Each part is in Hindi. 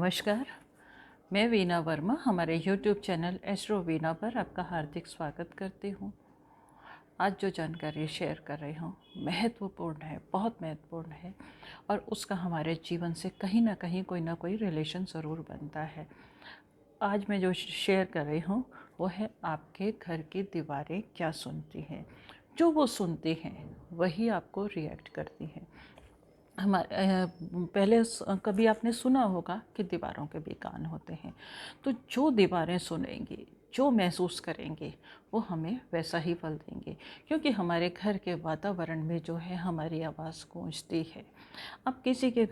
नमस्कार। मैं वीना वर्मा हमारे YouTube चैनल एस्ट्रो वीना पर आपका हार्दिक स्वागत करती हूँ। आज जो जानकारी शेयर कर रही हूँ महत्वपूर्ण है, बहुत महत्वपूर्ण है और उसका हमारे जीवन से कहीं ना कहीं कोई ना कोई रिलेशन ज़रूर बनता है। आज मैं जो शेयर कर रही हूँ वो है आपके घर की दीवारें क्या सुनती हैं। जो वो सुनती हैं वही आपको रिएक्ट करती हैं। पहले कभी आपने सुना होगा कि दीवारों के भी कान होते हैं। तो जो दीवारें सुनेंगी, जो महसूस करेंगे, वो हमें वैसा ही फल देंगे, क्योंकि हमारे घर के वातावरण में जो है हमारी आवाज़ गूंजती है। आप किसी के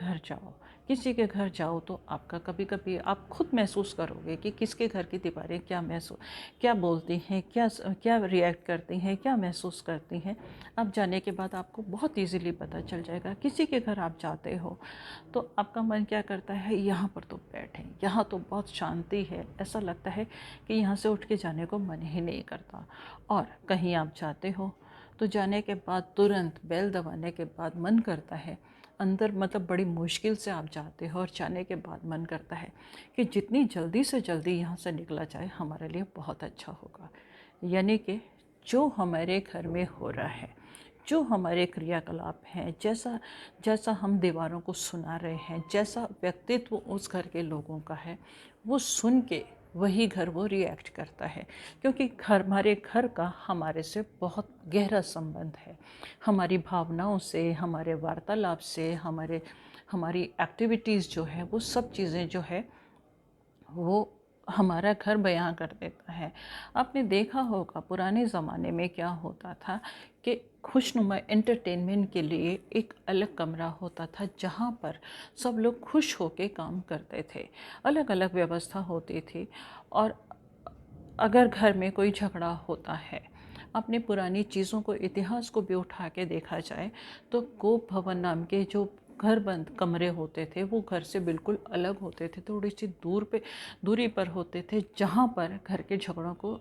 घर जाओ तो आपका कभी कभी आप खुद महसूस करोगे कि किसके घर की दीवारें क्या बोलती हैं, क्या रिएक्ट करती हैं, क्या महसूस करती हैं। आप जाने के बाद आपको बहुत इजीली पता चल जाएगा। किसी के घर आप जाते हो तो आपका मन क्या करता है, यहाँ पर तो बैठें, यहाँ तो बहुत शांति है, ऐसा लगता है कि यहाँ से उठ के जाने को मन ही नहीं करता। और कहीं आप जाते हो तो जाने के बाद तुरंत बेल दबाने के बाद मन करता है अंदर, मतलब बड़ी मुश्किल से आप जाते हो और जाने के बाद मन करता है कि जितनी जल्दी से जल्दी यहाँ से निकला जाए हमारे लिए बहुत अच्छा होगा। यानी कि जो हमारे घर में हो रहा है, जो हमारे क्रियाकलाप हैं, जैसा जैसा हम दीवारों को सुना रहे हैं, जैसा व्यक्तित्व उस घर के लोगों का है, वो सुन के वही घर वो रिएक्ट करता है। क्योंकि हमारे घर का हमारे से बहुत गहरा संबंध है। हमारी भावनाओं से, हमारे वार्तालाप से, हमारी एक्टिविटीज़ जो है, वो सब चीज़ें जो है वो हमारा घर बयां कर देता है। आपने देखा होगा पुराने ज़माने में क्या होता था कि खुशनुमा एंटरटेनमेंट के लिए एक अलग कमरा होता था जहाँ पर सब लोग खुश होकर काम करते थे। अलग अलग व्यवस्था होती थी। और अगर घर में कोई झगड़ा होता है, अपने पुरानी चीज़ों को, इतिहास को भी उठा के देखा जाए तो गोप भवन नाम के जो घर बंद कमरे होते थे वो घर से बिल्कुल अलग होते थे, थोड़ी सी दूरी पर होते थे, जहाँ पर घर के झगड़ों को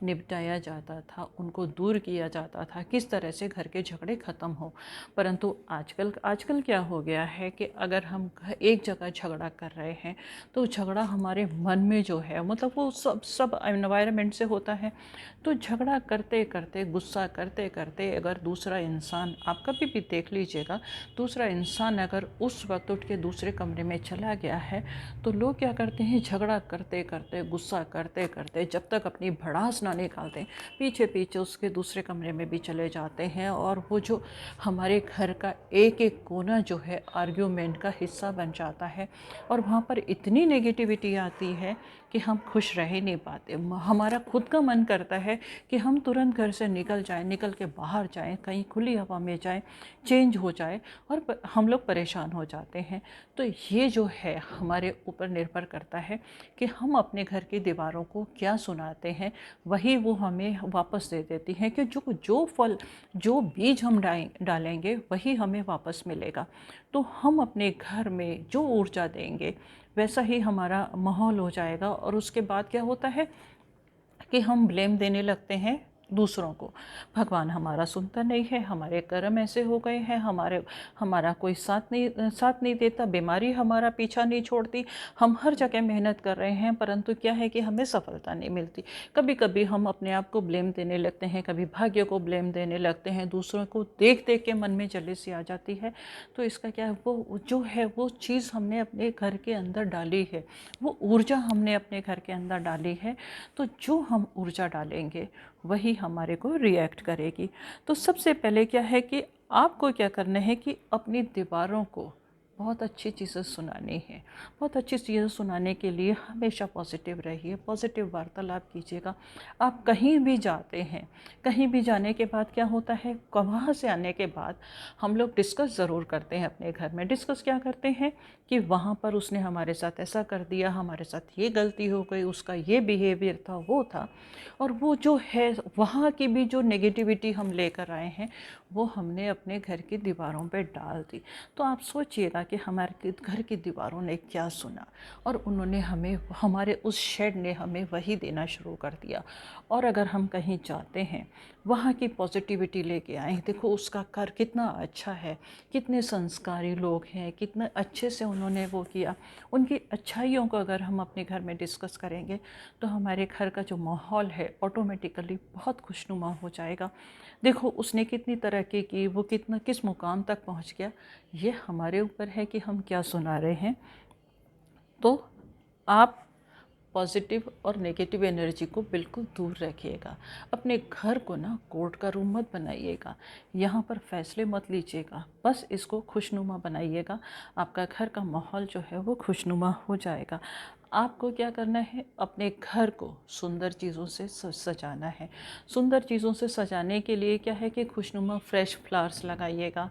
निपटाया जाता था, उनको दूर किया जाता था, किस तरह से घर के झगड़े ख़त्म हो। परंतु आजकल आजकल क्या हो गया है कि अगर हम एक जगह झगड़ा कर रहे हैं तो झगड़ा हमारे मन में जो है, मतलब वो सब एनवायरनमेंट से होता है। तो झगड़ा करते करते, गुस्सा करते करते, अगर दूसरा इंसान, आप कभी भी देख लीजिएगा, दूसरा इंसान अगर उस वक्त उठ के दूसरे कमरे में चला गया है तो लोग क्या करते हैं, झगड़ा करते करते, गुस्सा करते करते, जब तक अपनी भड़ास ना निकालते, पीछे पीछे उसके दूसरे कमरे में भी चले जाते हैं। और वो जो हमारे घर का एक एक कोना जो है आर्ग्यूमेंट का हिस्सा बन जाता है। और वहाँ पर इतनी नेगेटिविटी आती है कि हम खुश रह ही नहीं पाते। हमारा खुद का मन करता है कि हम तुरंत घर से निकल जाएं, निकल के बाहर जाएं, कहीं खुली हवा में जाएं, चेंज हो जाए, और हम लोग परेशान हो जाते हैं। तो ये जो है हमारे ऊपर निर्भर करता है कि हम अपने घर की दीवारों को क्या सुनाते हैं, वही वो हमें वापस दे देती हैं। कि जो फल, जो बीज हम डालेंगे वही हमें वापस मिलेगा। तो हम अपने घर में जो ऊर्जा देंगे वैसा ही हमारा माहौल हो जाएगा। और उसके बाद क्या होता है कि हम ब्लेम देने लगते हैं दूसरों को। भगवान हमारा सुनता नहीं है, हमारे कर्म ऐसे हो गए हैं, हमारा कोई साथ नहीं देता, बीमारी हमारा पीछा नहीं छोड़ती, हम हर जगह मेहनत कर रहे हैं परंतु क्या है कि हमें सफलता नहीं मिलती। कभी कभी हम अपने आप को ब्लेम देने लगते हैं, कभी भाग्य को ब्लेम देने लगते हैं, दूसरों को देख देख के मन में जलेसी आ जाती है। तो इसका क्या है, वो जो है वो चीज़ हमने अपने घर के अंदर डाली है, वो ऊर्जा हमने अपने घर के अंदर डाली है। तो जो हम ऊर्जा डालेंगे वही हमारे को रिएक्ट करेगी। तो सबसे पहले क्या है कि आपको क्या करना है कि अपनी दीवारों को बहुत अच्छी चीज़ें सुनानी है। बहुत अच्छी चीज़ें सुनाने के लिए हमेशा पॉजिटिव रहिए, पॉजिटिव वार्तालाप कीजिएगा। आप कहीं भी जाते हैं, कहीं भी जाने के बाद क्या होता है, वहाँ से आने के बाद हम लोग डिस्कस ज़रूर करते हैं अपने घर में। डिस्कस क्या करते हैं कि वहाँ पर उसने हमारे साथ ऐसा कर दिया, हमारे साथ ये गलती हो गई, उसका ये बिहेवियर था, वो था। और वो जो है वहाँ की भी जो नेगेटिविटी हम लेकर आए हैं वो हमने अपने घर की दीवारों पे डाल दी। तो आप सोचिएगा कि हमारे घर की दीवारों ने क्या सुना, और उन्होंने हमें, हमारे उस शेड ने हमें वही देना शुरू कर दिया। और अगर हम कहीं जाते हैं, वहाँ की पॉजिटिविटी लेके आए, देखो उसका घर कितना अच्छा है, कितने संस्कारी लोग हैं, कितने अच्छे से उन्होंने वो किया। उनकी अच्छाइयों को अगर हम अपने घर में डिस्कस करेंगे तो हमारे घर का जो माहौल है ऑटोमेटिकली बहुत खुशनुमा हो जाएगा। देखो उसने कितनी तरक्की की, वो कितना किस मुकाम तक पहुंच गया, ये हमारे ऊपर है कि हम क्या सुना रहे हैं। तो आप पॉजिटिव और नेगेटिव एनर्जी को बिल्कुल दूर रखिएगा। अपने घर को ना कोर्ट का रूम मत बनाइएगा, यहाँ पर फैसले मत लीजिएगा, बस इसको खुशनुमा बनाइएगा। आपका घर का माहौल जो है वो खुशनुमा हो जाएगा। आपको क्या करना है, अपने घर को सुंदर चीज़ों से सजाना है। सुंदर चीज़ों से सजाने के लिए क्या है कि खुशनुमा फ्रेश फ्लावर्स लगाइएगा।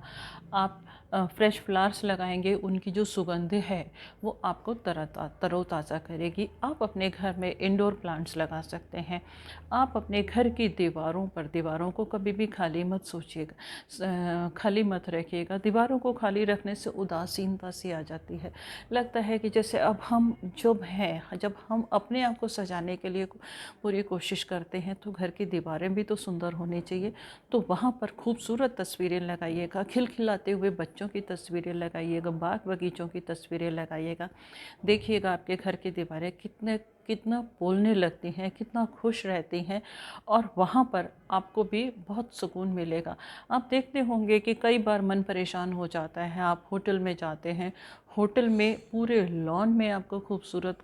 आप फ्रेश फ्लावर्स लगाएंगे, उनकी जो सुगंध है वो आपको तरोताज़ा करेगी। आप अपने घर में इंडोर प्लांट्स लगा सकते हैं। आप अपने घर की दीवारों को कभी भी खाली मत सोचिएगा, खाली मत रखिएगा। दीवारों को खाली रखने से उदासीनता सी आ जाती है, लगता है कि जैसे अब हम जब हम अपने आप को सजाने के लिए पूरी कोशिश करते हैं तो घर की दीवारें भी तो सुंदर होनी चाहिए। तो वहाँ पर खूबसूरत तस्वीरें लगाइएगा, खिलखिलाते हुए बच्चों की तस्वीरें लगाइएगा, बाग बगीचों की तस्वीरें लगाइएगा। देखिएगा आपके घर की दीवारें कितना बोलने लगती हैं, कितना खुश रहती हैं, और वहाँ पर आपको भी बहुत सुकून मिलेगा। आप देखते होंगे कि कई बार मन परेशान हो जाता है, आप होटल में जाते हैं, होटल में पूरे लॉन में आपको खूबसूरत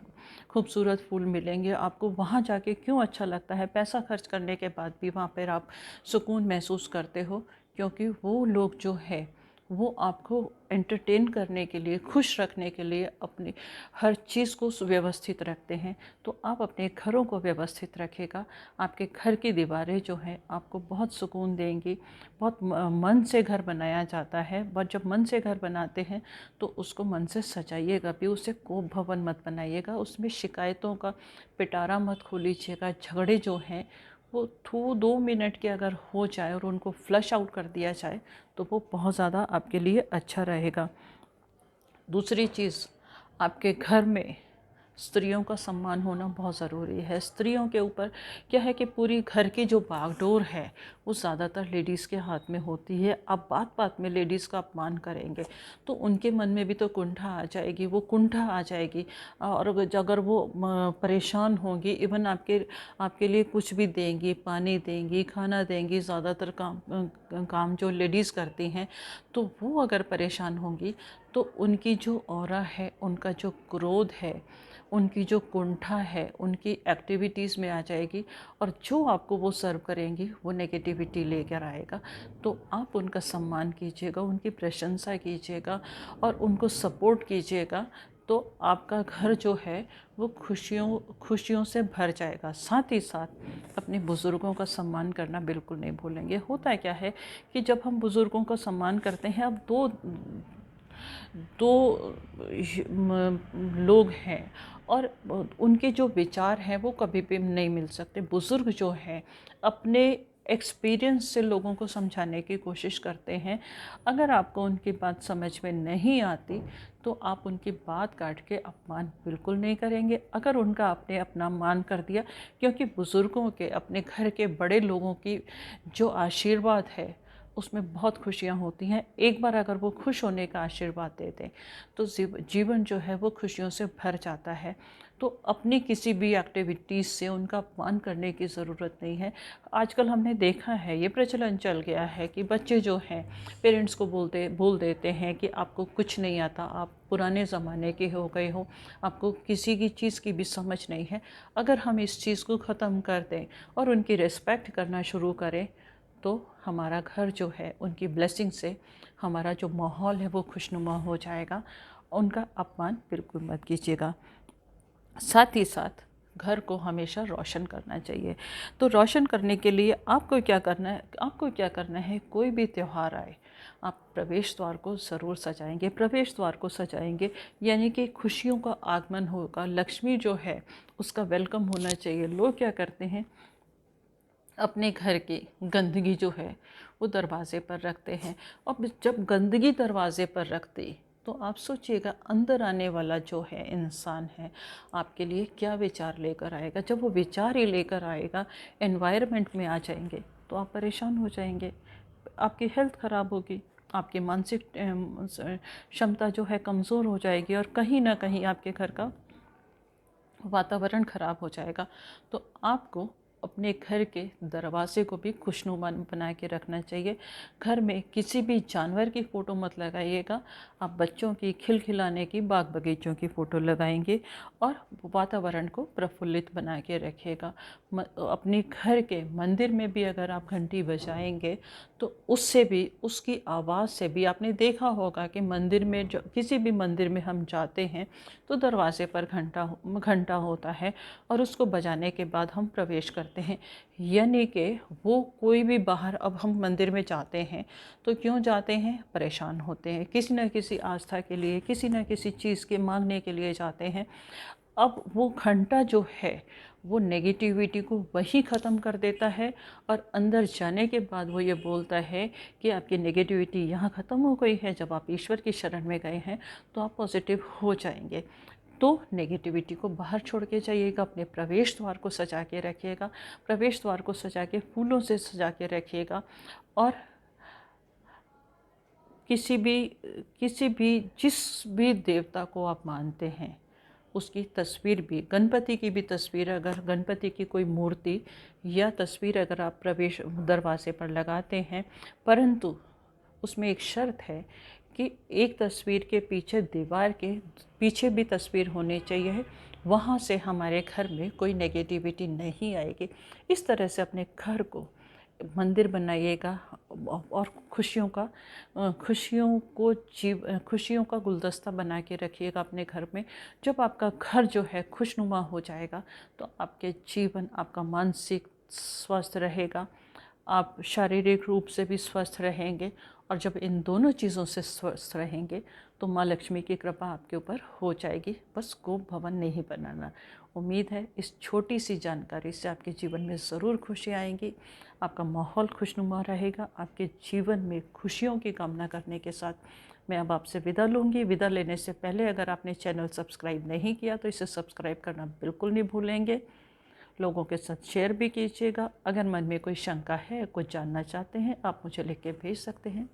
खूबसूरत फूल मिलेंगे। आपको वहाँ जाके क्यों अच्छा लगता है, पैसा खर्च करने के बाद भी वहाँ पर आप सुकून महसूस करते हो, क्योंकि वो लोग जो है वो आपको एंटरटेन करने के लिए, खुश रखने के लिए अपनी हर चीज़ को सुव्यवस्थित रखते हैं। तो आप अपने घरों को व्यवस्थित रखिएगा। आपके घर की दीवारें जो हैं आपको बहुत सुकून देंगी। बहुत मन से घर बनाया जाता है, बट जब मन से घर बनाते हैं तो उसको मन से सजाइएगा भी, उसे कोप भवन मत बनाइएगा, उसमें शिकायतों का पिटारा मत खोलीजिएगा। झगड़े जो हैं वो 2 मिनट के अगर हो जाए और उनको फ्लश आउट कर दिया जाए तो वो बहुत ज़्यादा आपके लिए अच्छा रहेगा। दूसरी चीज़, आपके घर में स्त्रियों का सम्मान होना बहुत ज़रूरी है। स्त्रियों के ऊपर क्या है कि पूरी घर की जो बागडोर है वो ज़्यादातर लेडीज़ के हाथ में होती है। आप बात बात में लेडीज़ का अपमान करेंगे तो उनके मन में भी तो कुंठा आ जाएगी, वो कुंठा आ जाएगी। और अगर वो परेशान होंगी, इवन आपके लिए कुछ भी देंगी, पानी देंगी, खाना देंगी, ज़्यादातर काम जो लेडीज़ करती हैं, तो वो अगर परेशान होंगी तो उनकी जो ऑरा है, उनका जो क्रोध है, उनकी जो कुंठा है, उनकी एक्टिविटीज़ में आ जाएगी, और जो आपको वो सर्व करेंगी वो नेगेटिविटी लेकर आएगा। तो आप उनका सम्मान कीजिएगा, उनकी प्रशंसा कीजिएगा और उनको सपोर्ट कीजिएगा। तो आपका घर जो है वो खुशियों से भर जाएगा। साथ ही साथ अपने बुज़ुर्गों का सम्मान करना बिल्कुल नहीं भूलेंगे। होता क्या है कि जब हम बुज़ुर्गों का सम्मान करते हैं, अब दो लोग हैं और उनके जो विचार हैं वो कभी भी नहीं मिल सकते। बुज़ुर्ग जो हैं अपने एक्सपीरियंस से लोगों को समझाने की कोशिश करते हैं। अगर आपको उनकी बात समझ में नहीं आती तो आप उनकी बात काट के अपमान बिल्कुल नहीं करेंगे। अगर उनका आपने अपना मान कर दिया, क्योंकि बुज़ुर्गों के, अपने घर के बड़े लोगों की जो आशीर्वाद है उसमें बहुत खुशियाँ होती हैं। एक बार अगर वो खुश होने का आशीर्वाद दे दें तो जीवन जो है वो खुशियों से भर जाता है। तो अपनी किसी भी एक्टिविटीज़ से उनका अपमान करने की ज़रूरत नहीं है। आजकल हमने देखा है, ये प्रचलन चल गया है कि बच्चे जो हैं पेरेंट्स को बोल देते हैं कि आपको कुछ नहीं आता, आप पुराने ज़माने के हो गए हो, आपको किसी की चीज़ की भी समझ नहीं है। अगर हम इस चीज़ को ख़त्म कर दें और उनकी रिस्पेक्ट करना शुरू करें तो हमारा घर जो है उनकी ब्लेसिंग से हमारा जो माहौल है वो खुशनुमा हो जाएगा। उनका अपमान बिल्कुल मत कीजिएगा। साथ ही साथ घर को हमेशा रोशन करना चाहिए। तो रोशन करने के लिए आपको क्या करना है, कोई भी त्यौहार आए आप प्रवेश द्वार को ज़रूर सजाएंगे। प्रवेश द्वार को सजाएंगे यानी कि खुशियों का आगमन होगा, लक्ष्मी जो है उसका वेलकम होना चाहिए। लोग क्या करते हैं, अपने घर की गंदगी जो है वो दरवाज़े पर रखते हैं, और जब गंदगी दरवाज़े पर रख दी तो आप सोचिएगा अंदर आने वाला जो है इंसान है आपके लिए क्या विचार लेकर आएगा। जब वो विचार ही लेकर आएगा, एनवायरनमेंट में आ जाएंगे तो आप परेशान हो जाएंगे, आपकी हेल्थ ख़राब होगी, आपकी मानसिक क्षमता जो है कमज़ोर हो जाएगी और कहीं ना कहीं आपके घर का वातावरण ख़राब हो जाएगा। तो आपको अपने घर के दरवाजे को भी खुशनुमा बना के रखना चाहिए। घर में किसी भी जानवर की फ़ोटो मत लगाइएगा, आप बच्चों की खिलखिलाने की, बाग बगीचों की फ़ोटो लगाएंगे और वातावरण को प्रफुल्लित बना के रखिएगा। अपने घर के मंदिर में भी अगर आप घंटी बजाएंगे तो उससे भी, उसकी आवाज़ से भी, आपने देखा होगा कि मंदिर में, जो किसी भी मंदिर में हम जाते हैं तो दरवाजे पर घंटा होता है और उसको बजाने के बाद हम प्रवेश करते हैं। यानी कि वो कोई भी बाहर, अब हम मंदिर में जाते हैं तो क्यों जाते हैं? परेशान होते हैं, किसी न किसी आस्था के लिए, किसी न किसी चीज़ के मांगने के लिए जाते हैं। अब वो घंटा जो है वो नेगेटिविटी को वही ख़त्म कर देता है और अंदर जाने के बाद वो ये बोलता है कि आपकी नेगेटिविटी यहाँ ख़त्म हो गई है। जब आप ईश्वर की शरण में गए हैं तो आप पॉजिटिव हो जाएंगे। तो नेगेटिविटी को बाहर छोड़ के जाइएगा, अपने प्रवेश द्वार को सजा के रखिएगा, प्रवेश द्वार को सजा के फूलों से सजा के रखिएगा और किसी भी जिस भी देवता को आप मानते हैं उसकी तस्वीर भी, गणपति की भी तस्वीर, अगर गणपति की कोई मूर्ति या तस्वीर अगर आप प्रवेश दरवाजे पर लगाते हैं, परंतु उसमें एक शर्त है कि एक तस्वीर के पीछे, दीवार के पीछे भी तस्वीर होनी चाहिए, वहाँ से हमारे घर में कोई नेगेटिविटी नहीं आएगी। इस तरह से अपने घर को मंदिर बनाइएगा और खुशियों का गुलदस्ता बना के रखिएगा अपने घर में। जब आपका घर जो है खुशनुमा हो जाएगा तो आपके जीवन, आपका मानसिक स्वस्थ रहेगा, आप शारीरिक रूप से भी स्वस्थ रहेंगे और जब इन दोनों चीज़ों से स्वस्थ रहेंगे तो माँ लक्ष्मी की कृपा आपके ऊपर हो जाएगी। बस गोप भवन नहीं बनाना। उम्मीद है इस छोटी सी जानकारी से आपके जीवन में ज़रूर खुशी आएंगी, आपका माहौल खुशनुमा रहेगा। आपके जीवन में खुशियों की कामना करने के साथ मैं अब आपसे विदा लूँगी। विदा लेने से पहले अगर आपने चैनल सब्सक्राइब नहीं किया तो इसे सब्सक्राइब करना बिल्कुल नहीं भूलेंगे। लोगों के साथ शेयर भी कीजिएगा। अगर मन में कोई शंका है, कुछ जानना चाहते हैं, आप मुझे लिख के भेज सकते हैं।